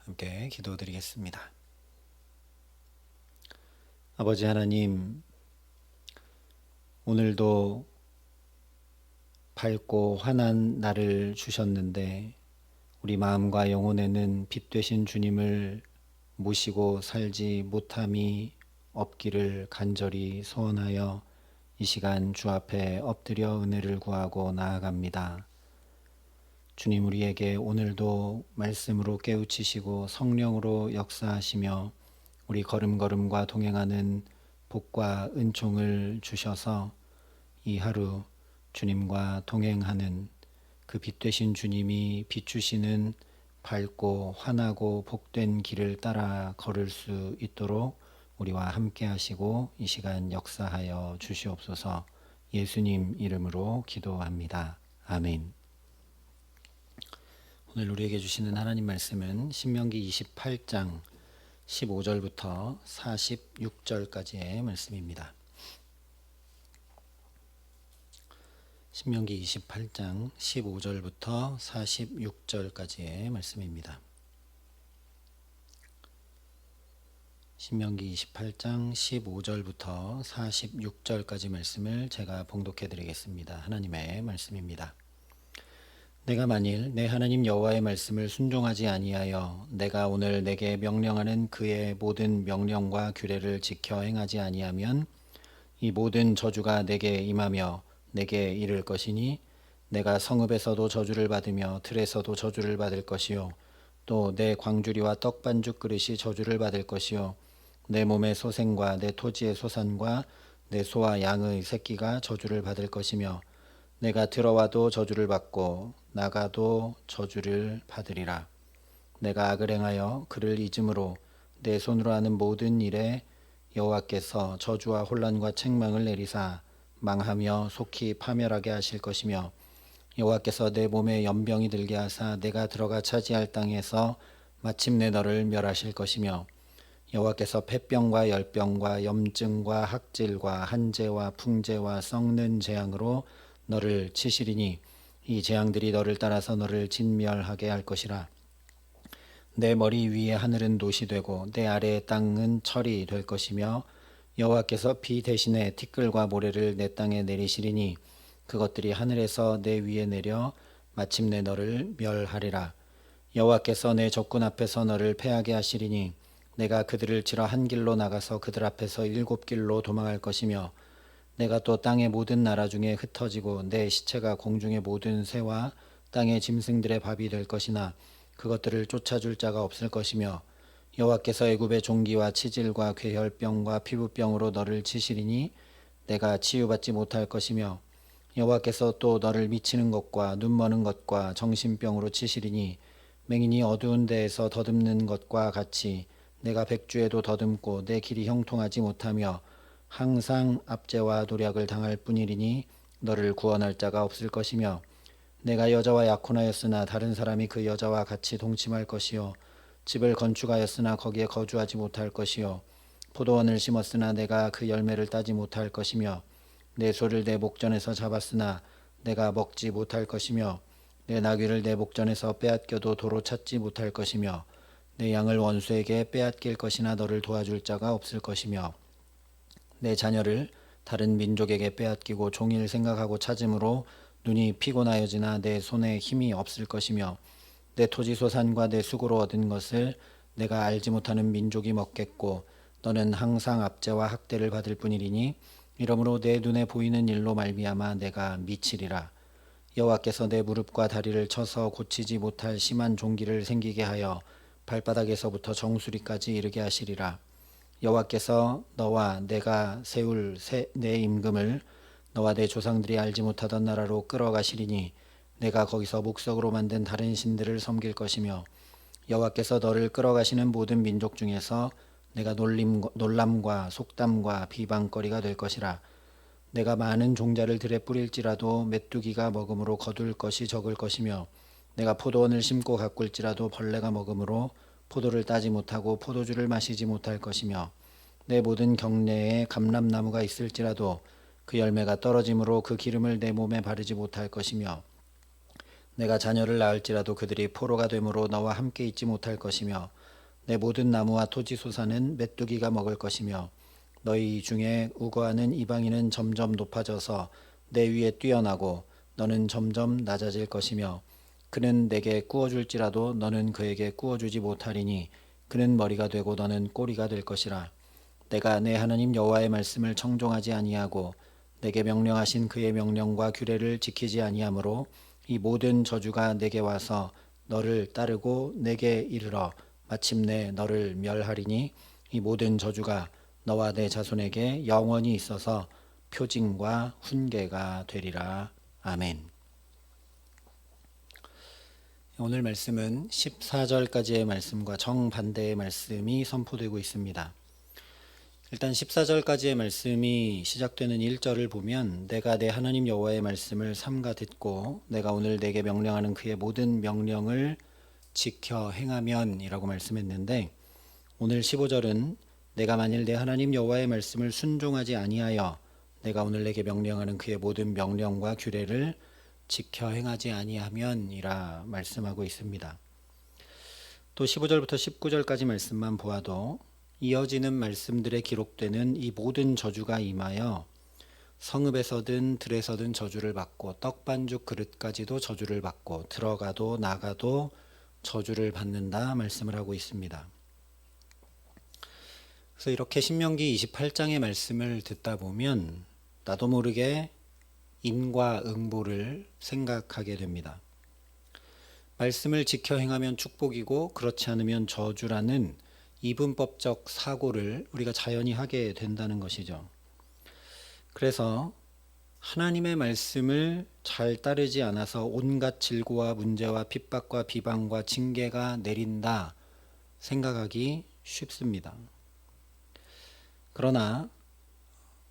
함께 기도드리겠습니다. 아버지 하나님, 오늘도 밝고 환한 날을 주셨는데 우리 마음과 영혼에는 빛 되신 주님을 모시고 살지 못함이 없기를 간절히 소원하여 이 시간 주 앞에 엎드려 은혜를 구하고 나아갑니다. 주님, 우리에게 오늘도 말씀으로 깨우치시고 성령으로 역사하시며 우리 걸음걸음과 동행하는 복과 은총을 주셔서 이 하루 주님과 동행하는 그 빛 되신 주님이 비추시는 밝고 환하고 복된 길을 따라 걸을 수 있도록 우리와 함께 하시고 이 시간 역사하여 주시옵소서. 예수님 이름으로 기도합니다. 아멘. 오늘 우리에게 주시는 하나님 말씀은 신명기 28장 15절부터 46절까지의 말씀입니다. 신명기 28장 15절부터 46절까지의 말씀입니다. 신명기 28장 15절부터 46절까지 말씀을 제가 봉독해 드리겠습니다. 하나님의 말씀입니다. 내가 만일 내 하나님 여호와의 말씀을 순종하지 아니하여 내가 오늘 내게 명령하는 그의 모든 명령과 규례를 지켜 행하지 아니하면 이 모든 저주가 내게 임하며 내게 이를 것이니 내가 성읍에서도 저주를 받으며 들에서도 저주를 받을 것이요 또 내 광주리와 떡반죽 그릇이 저주를 받을 것이요 내 몸의 소생과 내 토지의 소산과 내 소와 양의 새끼가 저주를 받을 것이며 내가 들어와도 저주를 받고 나가도 저주를 받으리라. 내가 악을 행하여 그를 잊음으로 내 손으로 하는 모든 일에 여호와께서 저주와 혼란과 책망을 내리사 망하며 속히 파멸하게 하실 것이며 여호와께서 내 몸에 연병이 들게 하사 내가 들어가 차지할 땅에서 마침내 너를 멸하실 것이며 여호와께서 폐병과 열병과 염증과 학질과 한재와 풍재와 썩는 재앙으로 너를 치시리니 이 재앙들이 너를 따라서 너를 진멸하게 할 것이라. 내 머리 위에 하늘은 놋이 되고 내 아래의 땅은 철이 될 것이며 여호와께서 비 대신에 티끌과 모래를 내 땅에 내리시리니 그것들이 하늘에서 내 위에 내려 마침내 너를 멸하리라. 여호와께서 내 적군 앞에서 너를 패하게 하시리니 내가 그들을 치러 한 길로 나가서 그들 앞에서 7길로 도망할 것이며 내가 또 땅의 모든 나라 중에 흩어지고 내 시체가 공중의 모든 새와 땅의 짐승들의 밥이 될 것이나 그것들을 쫓아줄 자가 없을 것이며 여호와께서 애굽의 종기와 치질과 괴혈병과 피부병으로 너를 치시리니 내가 치유받지 못할 것이며 여호와께서 또 너를 미치는 것과 눈머는 것과 정신병으로 치시리니 맹인이 어두운 데에서 더듬는 것과 같이 내가 백주에도 더듬고 내 길이 형통하지 못하며 항상 압제와 노략을 당할 뿐이리니 너를 구원할 자가 없을 것이며 내가 여자와 약혼하였으나 다른 사람이 그 여자와 같이 동침할 것이요 집을 건축하였으나 거기에 거주하지 못할 것이요 포도원을 심었으나 내가 그 열매를 따지 못할 것이며 내 소를 내 목전에서 잡았으나 내가 먹지 못할 것이며 내 나귀를 내 목전에서 빼앗겨도 도로 찾지 못할 것이며 내 양을 원수에게 빼앗길 것이나 너를 도와줄 자가 없을 것이며 내 자녀를 다른 민족에게 빼앗기고 종일 생각하고 찾음으로 눈이 피곤하여지나 내 손에 힘이 없을 것이며 내 토지 소산과 내 수고로 얻은 것을 내가 알지 못하는 민족이 먹겠고 너는 항상 압제와 학대를 받을 뿐이리니 이러므로 내 눈에 보이는 일로 말미암아 내가 미치리라. 여호와께서 내 무릎과 다리를 쳐서 고치지 못할 심한 종기를 생기게 하여 발바닥에서부터 정수리까지 이르게 하시리라. 여호와께서 너와 내가 세울 내 임금을 너와 내 조상들이 알지 못하던 나라로 끌어가시리니 내가 거기서 목석으로 만든 다른 신들을 섬길 것이며 여호와께서 너를 끌어가시는 모든 민족 중에서 내가 놀람과 속담과 비방거리가 될 것이라. 내가 많은 종자를 들에 뿌릴지라도 메뚜기가 먹음으로 거둘 것이 적을 것이며 내가 포도원을 심고 가꿀지라도 벌레가 먹음으로 포도를 따지 못하고 포도주를 마시지 못할 것이며 내 모든 경내에 감람나무가 있을지라도 그 열매가 떨어짐으로 그 기름을 내 몸에 바르지 못할 것이며 내가 자녀를 낳을지라도 그들이 포로가 되므로 너와 함께 있지 못할 것이며 내 모든 나무와 토지 소사는 메뚜기가 먹을 것이며 너희 중에 우거하는 이방인은 점점 높아져서 내 위에 뛰어나고 너는 점점 낮아질 것이며 그는 내게 꾸어줄지라도 너는 그에게 꾸어주지 못하리니 그는 머리가 되고 너는 꼬리가 될 것이라. 내가 내 하나님 여호와의 말씀을 청종하지 아니하고 내게 명령하신 그의 명령과 규례를 지키지 아니하므로 이 모든 저주가 내게 와서 너를 따르고 내게 이르러 마침내 너를 멸하리니 이 모든 저주가 너와 내 자손에게 영원히 있어서 표징과 훈계가 되리라. 아멘. 오늘 말씀은 14절까지의 말씀과 정반대의 말씀이 선포되고 있습니다. 일단 14절까지의 말씀이 시작되는 1절을 보면 내가 내 하나님 여호와의 말씀을 삼가 듣고 내가 오늘 내게 명령하는 그의 모든 명령을 지켜 행하면 이라고 말씀했는데, 오늘 15절은 내가 만일 내 하나님 여호와의 말씀을 순종하지 아니하여 내가 오늘 내게 명령하는 그의 모든 명령과 규례를 지켜 행하지 아니하면 이라 말씀하고 있습니다. 또 15절부터 19절까지 말씀만 보아도 이어지는 말씀들에 기록되는 이 모든 저주가 임하여 성읍에서든 들에서든 저주를 받고 떡반죽 그릇까지도 저주를 받고 들어가도 나가도 저주를 받는다 말씀을 하고 있습니다. 그래서 이렇게 신명기 28장의 말씀을 듣다 보면 나도 모르게 인과응보를 생각하게 됩니다. 말씀을 지켜 행하면 축복이고 그렇지 않으면 저주라는 이분법적 사고를 우리가 자연히 하게 된다는 것이죠. 그래서 하나님의 말씀을 잘 따르지 않아서 온갖 질고와 문제와 핍박과 비방과 징계가 내린다 생각하기 쉽습니다. 그러나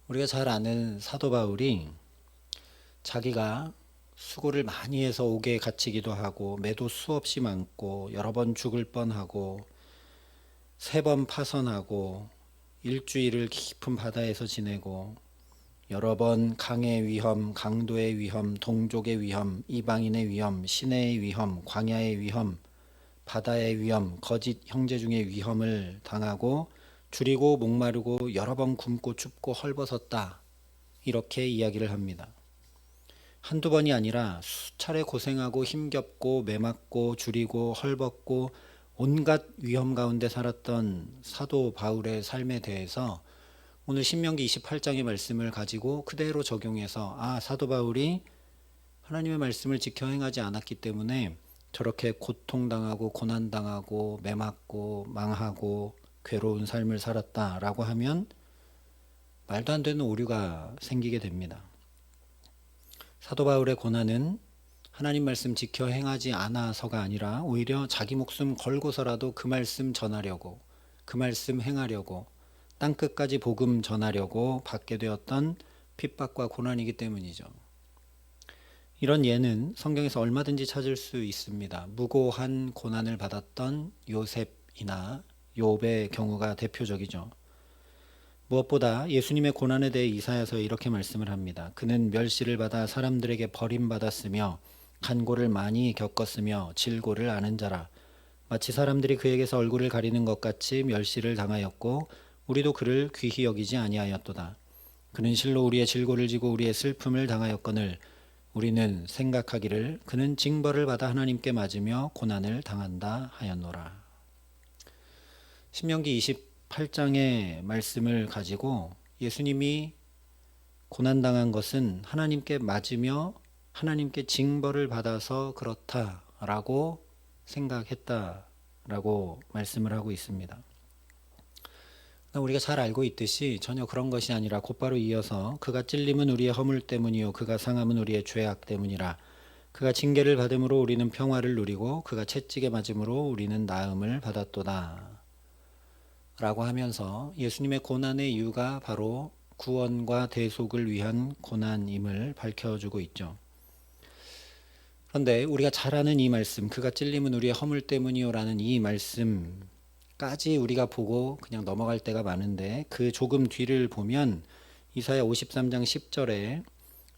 우리가 잘 아는 사도 바울이 자기가 수고를 많이 해서 옥에 갇히기도 하고 매도 수없이 많고 여러 번 죽을 뻔하고 3번 파선하고 일주일을 깊은 바다에서 지내고 여러 번 강의 위험, 강도의 위험, 동족의 위험, 이방인의 위험, 시내의 위험, 광야의 위험, 바다의 위험, 거짓 형제 중의 위험을 당하고 줄이고 목마르고 여러 번 굶고 춥고 헐벗었다, 이렇게 이야기를 합니다. 한두 번이 아니라 수차례 고생하고 힘겹고 매맞고 줄이고 헐벗고 온갖 위험 가운데 살았던 사도 바울의 삶에 대해서 오늘 신명기 28장의 말씀을 가지고 그대로 적용해서 사도 바울이 하나님의 말씀을 지켜 행하지 않았기 때문에 저렇게 고통당하고 고난당하고 매맞고 망하고 괴로운 삶을 살았다라고 하면 말도 안 되는 오류가 생기게 됩니다. 사도 바울의 고난은 하나님 말씀 지켜 행하지 않아서가 아니라 오히려 자기 목숨 걸고서라도 그 말씀 전하려고, 그 말씀 행하려고, 땅끝까지 복음 전하려고 받게 되었던 핍박과 고난이기 때문이죠. 이런 예는 성경에서 얼마든지 찾을 수 있습니다. 무고한 고난을 받았던 요셉이나 욥의 경우가 대표적이죠. 무엇보다 예수님의 고난에 대해 이사야서 이렇게 말씀을 합니다. 그는 멸시를 받아 사람들에게 버림받았으며 간고를 많이 겪었으며 질고를 아는 자라. 마치 사람들이 그에게서 얼굴을 가리는 것 같이 멸시를 당하였고 우리도 그를 귀히 여기지 아니하였도다. 그는 실로 우리의 질고를 지고 우리의 슬픔을 당하였거늘 우리는 생각하기를 그는 징벌을 받아 하나님께 맞으며 고난을 당한다 하였노라. 신명기 28장의 말씀을 가지고 예수님이 고난당한 것은 하나님께 맞으며 하나님께 징벌을 받아서 그렇다라고 생각했다라고 말씀을 하고 있습니다. 우리가 잘 알고 있듯이 전혀 그런 것이 아니라 곧바로 이어서 그가 찔림은 우리의 허물 때문이요 그가 상함은 우리의 죄악 때문이라. 그가 징계를 받음으로 우리는 평화를 누리고 그가 채찍에 맞음으로 우리는 나음을 받았도다 라고 하면서 예수님의 고난의 이유가 바로 구원과 대속을 위한 고난임을 밝혀주고 있죠. 그런데 우리가 잘 아는 이 말씀, 그가 찔림은 우리의 허물 때문이요 라는 이 말씀까지 우리가 보고 그냥 넘어갈 때가 많은데 그 조금 뒤를 보면 이사야 53장 10절에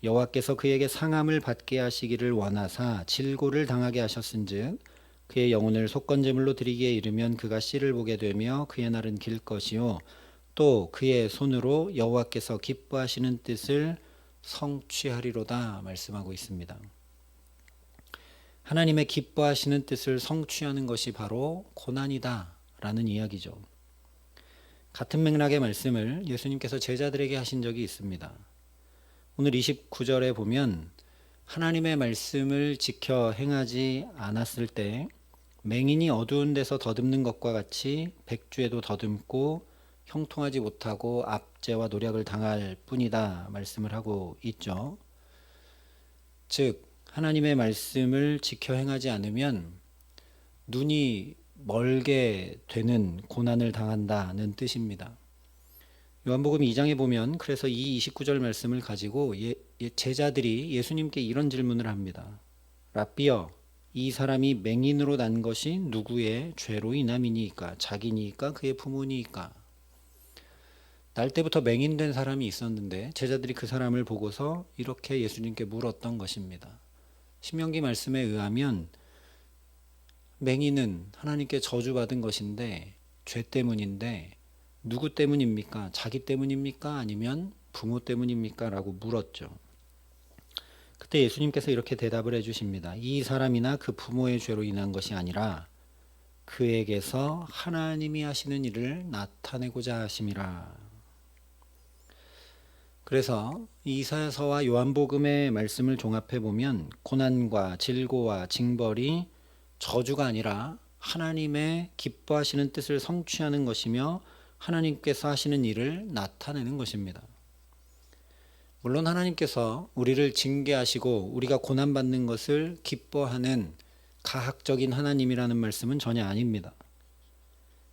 여호와께서 그에게 상함을 받게 하시기를 원하사 질고를 당하게 하셨은즉 그의 영혼을 속건제물로 드리기에 이르면 그가 씨를 보게 되며 그의 날은 길 것이요 또 그의 손으로 여호와께서 기뻐하시는 뜻을 성취하리로다 말씀하고 있습니다. 하나님의 기뻐하시는 뜻을 성취하는 것이 바로 고난이다 라는 이야기죠. 같은 맥락의 말씀을 예수님께서 제자들에게 하신 적이 있습니다. 오늘 29절에 보면 하나님의 말씀을 지켜 행하지 않았을 때 맹인이 어두운 데서 더듬는 것과 같이 백주에도 더듬고 형통하지 못하고 압제와 노력을 당할 뿐이다 말씀을 하고 있죠. 즉 하나님의 말씀을 지켜 행하지 않으면 눈이 멀게 되는 고난을 당한다는 뜻입니다. 요한복음 2장에 보면 그래서 이 29절 말씀을 가지고 제자들이 예수님께 이런 질문을 합니다. 랍비여, 이 사람이 맹인으로 난 것이 누구의 죄로 인함이니까? 자기니까 그의 부모니까? 날 때부터 맹인된 사람이 있었는데 제자들이 그 사람을 보고서 이렇게 예수님께 물었던 것입니다. 신명기 말씀에 의하면 맹인은 하나님께 저주받은 것인데 죄 때문인데 누구 때문입니까? 자기 때문입니까? 아니면 부모 때문입니까? 라고 물었죠. 그때 예수님께서 이렇게 대답을 해주십니다. 이 사람이나 그 부모의 죄로 인한 것이 아니라 그에게서 하나님이 하시는 일을 나타내고자 하심이라. 그래서 이사야서와 요한복음의 말씀을 종합해 보면 고난과 질고와 징벌이 저주가 아니라 하나님의 기뻐하시는 뜻을 성취하는 것이며 하나님께서 하시는 일을 나타내는 것입니다. 물론 하나님께서 우리를 징계하시고 우리가 고난받는 것을 기뻐하는 가학적인 하나님이라는 말씀은 전혀 아닙니다.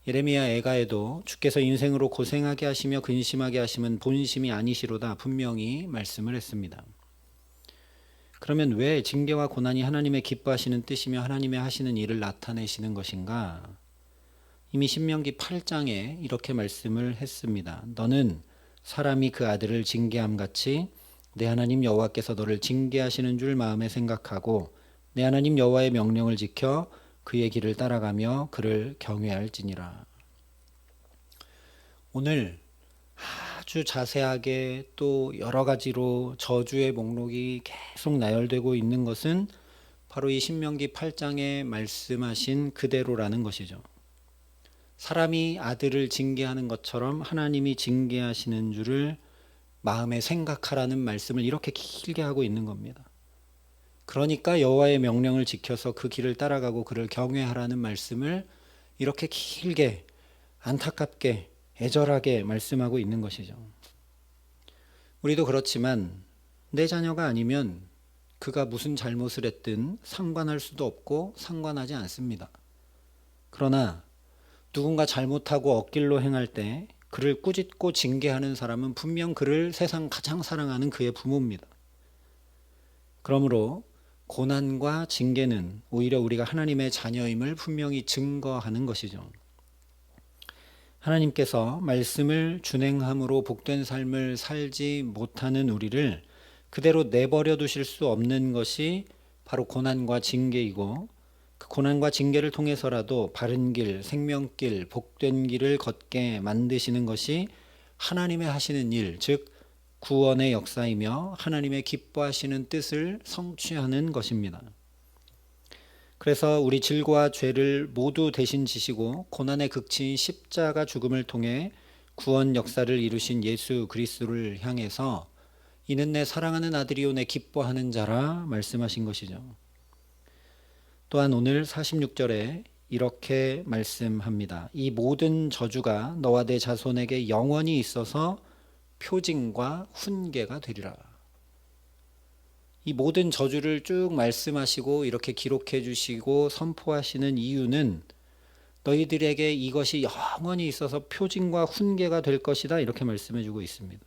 예레미야 애가에도 주께서 인생으로 고생하게 하시며 근심하게 하심은 본심이 아니시로다 분명히 말씀을 했습니다. 그러면 왜 징계와 고난이 하나님의 기뻐하시는 뜻이며 하나님의 하시는 일을 나타내시는 것인가? 이미 신명기 8장에 이렇게 말씀을 했습니다. 너는 사람이 그 아들을 징계함 같이 내 하나님 여호와께서 너를 징계하시는 줄 마음에 생각하고 내 하나님 여호와의 명령을 지켜 그의 길을 따라가며 그를 경외할지니라. 오늘 아주 자세하게 또 여러 가지로 저주의 목록이 계속 나열되고 있는 것은 바로 이 신명기 8장에 말씀하신 그대로라는 것이죠. 사람이 아들을 징계하는 것처럼 하나님이 징계하시는 줄을 마음에 생각하라는 말씀을 이렇게 길게 하고 있는 겁니다. 그러니까 여호와의 명령을 지켜서 그 길을 따라가고 그를 경외하라는 말씀을 이렇게 길게 안타깝게 애절하게 말씀하고 있는 것이죠. 우리도 그렇지만 내 자녀가 아니면 그가 무슨 잘못을 했든 상관할 수도 없고 상관하지 않습니다. 그러나 누군가 잘못하고 엇길로 행할 때 그를 꾸짖고 징계하는 사람은 분명 그를 세상 가장 사랑하는 그의 부모입니다. 그러므로 고난과 징계는 오히려 우리가 하나님의 자녀임을 분명히 증거하는 것이죠. 하나님께서 말씀을 준행함으로 복된 삶을 살지 못하는 우리를 그대로 내버려 두실 수 없는 것이 바로 고난과 징계이고 그 고난과 징계를 통해서라도 바른 길, 생명길, 복된 길을 걷게 만드시는 것이 하나님의 하시는 일, 즉 구원의 역사이며 하나님의 기뻐하시는 뜻을 성취하는 것입니다. 그래서 우리 질과 죄를 모두 대신 지시고 고난의 극치인 십자가 죽음을 통해 구원 역사를 이루신 예수 그리스도를 향해서 이는 내 사랑하는 아들이요 내 기뻐하는 자라 말씀하신 것이죠. 또한 오늘 46절에 이렇게 말씀합니다. 이 모든 저주가 너와 내 자손에게 영원히 있어서 표징과 훈계가 되리라. 이 모든 저주를 쭉 말씀하시고 이렇게 기록해 주시고 선포하시는 이유는 너희들에게 이것이 영원히 있어서 표징과 훈계가 될 것이다 이렇게 말씀해 주고 있습니다.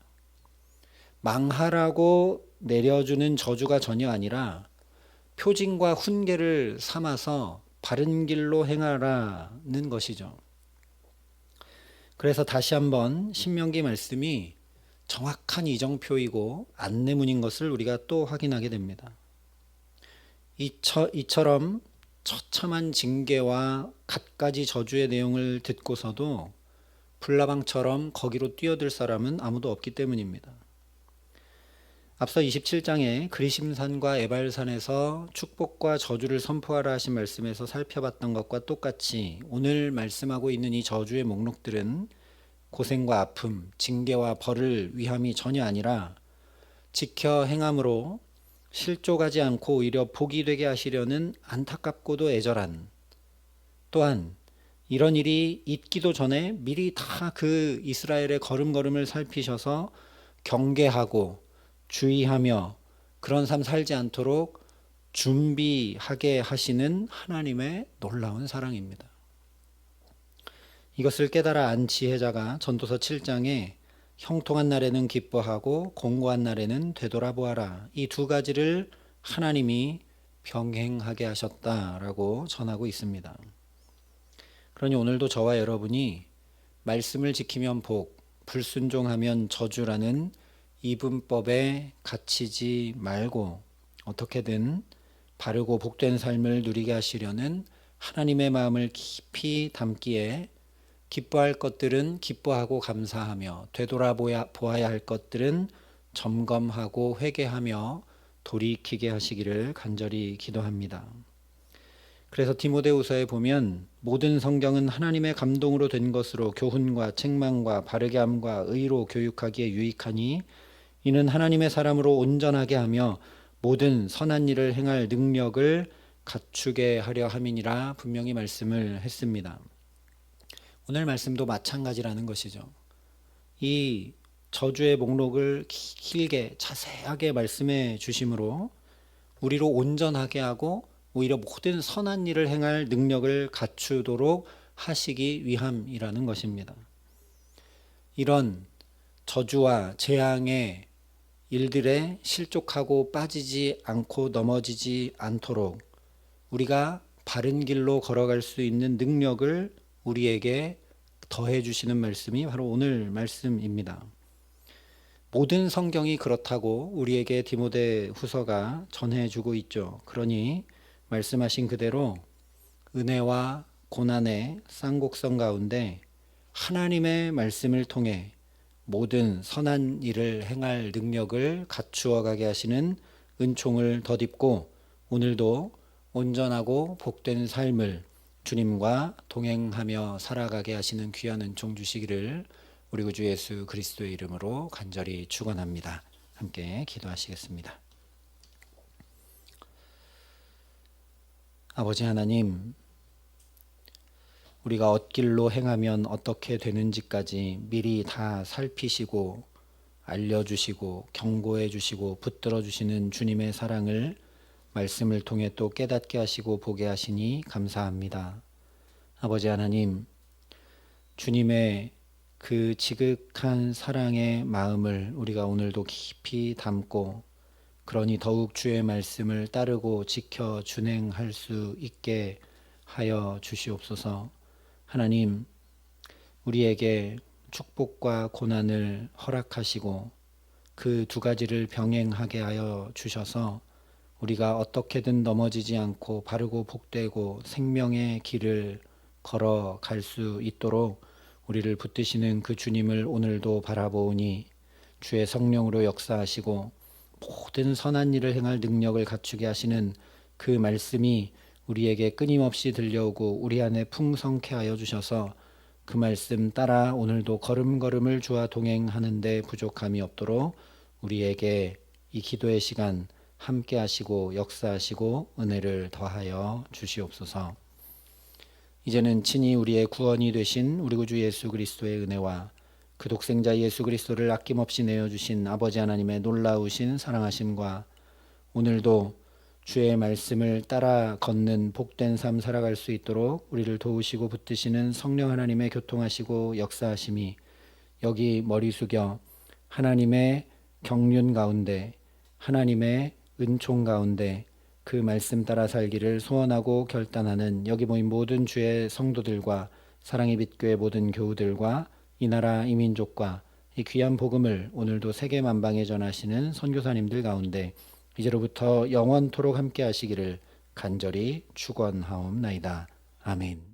망하라고 내려주는 저주가 전혀 아니라 표징과 훈계를 삼아서 바른 길로 행하라는 것이죠. 그래서 다시 한번 신명기 말씀이 정확한 이정표이고 안내문인 것을 우리가 또 확인하게 됩니다. 이처럼 처참한 징계와 갖가지 저주의 내용을 듣고서도 불나방처럼 거기로 뛰어들 사람은 아무도 없기 때문입니다. 앞서 27장에 그리심산과 에발산에서 축복과 저주를 선포하라 하신 말씀에서 살펴봤던 것과 똑같이 오늘 말씀하고 있는 이 저주의 목록들은 고생과 아픔, 징계와 벌을 위함이 전혀 아니라 지켜 행함으로 실족하지 않고 오히려 복이 되게 하시려는 안타깝고도 애절한, 또한 이런 일이 있기도 전에 미리 다 그 이스라엘의 걸음걸음을 살피셔서 경계하고 주의하며 그런 삶 살지 않도록 준비하게 하시는 하나님의 놀라운 사랑입니다. 이것을 깨달아 안 지혜자가 전도서 7장에 형통한 날에는 기뻐하고 공고한 날에는 되돌아보아라, 이 두 가지를 하나님이 병행하게 하셨다라고 전하고 있습니다. 그러니 오늘도 저와 여러분이 말씀을 지키면 복, 불순종하면 저주라는 이분법에 갇히지 말고 어떻게든 바르고 복된 삶을 누리게 하시려는 하나님의 마음을 깊이 담기에 기뻐할 것들은 기뻐하고 감사하며 되돌아보아야 할 것들은 점검하고 회개하며 돌이키게 하시기를 간절히 기도합니다. 그래서 디모데후서에 보면 모든 성경은 하나님의 감동으로 된 것으로 교훈과 책망과 바르게 함과 의로 교육하기에 유익하니 이는 하나님의 사람으로 온전하게 하며 모든 선한 일을 행할 능력을 갖추게 하려 함이니라 분명히 말씀을 했습니다. 오늘 말씀도 마찬가지라는 것이죠. 이 저주의 목록을 길게 자세하게 말씀해 주심으로 우리로 온전하게 하고 오히려 모든 선한 일을 행할 능력을 갖추도록 하시기 위함이라는 것입니다. 이런 저주와 재앙의 일들에 실족하고 빠지지 않고 넘어지지 않도록 우리가 바른 길로 걸어갈 수 있는 능력을 우리에게 더해 주시는 말씀이 바로 오늘 말씀입니다. 모든 성경이 그렇다고 우리에게 디모데후서가 전해주고 있죠. 그러니 말씀하신 그대로 은혜와 고난의 쌍곡성 가운데 하나님의 말씀을 통해 모든 선한 일을 행할 능력을 갖추어 가게 하시는 은총을 덧입고 오늘도 온전하고 복된 삶을 주님과 동행하며 살아가게 하시는 귀한 은총 주시기를 우리 구주 예수 그리스도의 이름으로 간절히 축원합니다. 함께 기도하시겠습니다. 아버지 하나님, 우리가 엇길로 행하면 어떻게 되는지까지 미리 다 살피시고 알려주시고 경고해 주시고 붙들어 주시는 주님의 사랑을 말씀을 통해 또 깨닫게 하시고 보게 하시니 감사합니다. 아버지 하나님, 주님의 그 지극한 사랑의 마음을 우리가 오늘도 깊이 담고 그러니 더욱 주의 말씀을 따르고 지켜 준행할 수 있게 하여 주시옵소서. 하나님, 우리에게 축복과 고난을 허락하시고 그 두 가지를 병행하게 하여 주셔서 우리가 어떻게든 넘어지지 않고 바르고 복되고 생명의 길을 걸어갈 수 있도록 우리를 붙드시는 그 주님을 오늘도 바라보니 주의 성령으로 역사하시고 모든 선한 일을 행할 능력을 갖추게 하시는 그 말씀이 우리에게 끊임없이 들려오고 우리 안에 풍성케 하여 주셔서 그 말씀 따라 오늘도 걸음걸음을 주와 동행하는 데 부족함이 없도록 우리에게 이 기도의 시간 함께 하시고 역사하시고 은혜를 더하여 주시옵소서. 이제는 친히 우리의 구원이 되신 우리 구주 예수 그리스도의 은혜와 그 독생자 예수 그리스도를 아낌없이 내어주신 아버지 하나님의 놀라우신 사랑하심과 오늘도 주의 말씀을 따라 걷는 복된 삶 살아갈 수 있도록 우리를 도우시고 붙드시는 성령 하나님의 교통하시고 역사하심이 여기 머리 숙여 하나님의 경륜 가운데 하나님의 은총 가운데 그 말씀 따라 살기를 소원하고 결단하는 여기 모인 모든 주의 성도들과 사랑의 빛교회 모든 교우들과 이 나라 이 민족과 이 귀한 복음을 오늘도 세계 만방에 전하시는 선교사님들 가운데 이제로부터 영원토록 함께 하시기를 간절히 축원하옵나이다. 아멘.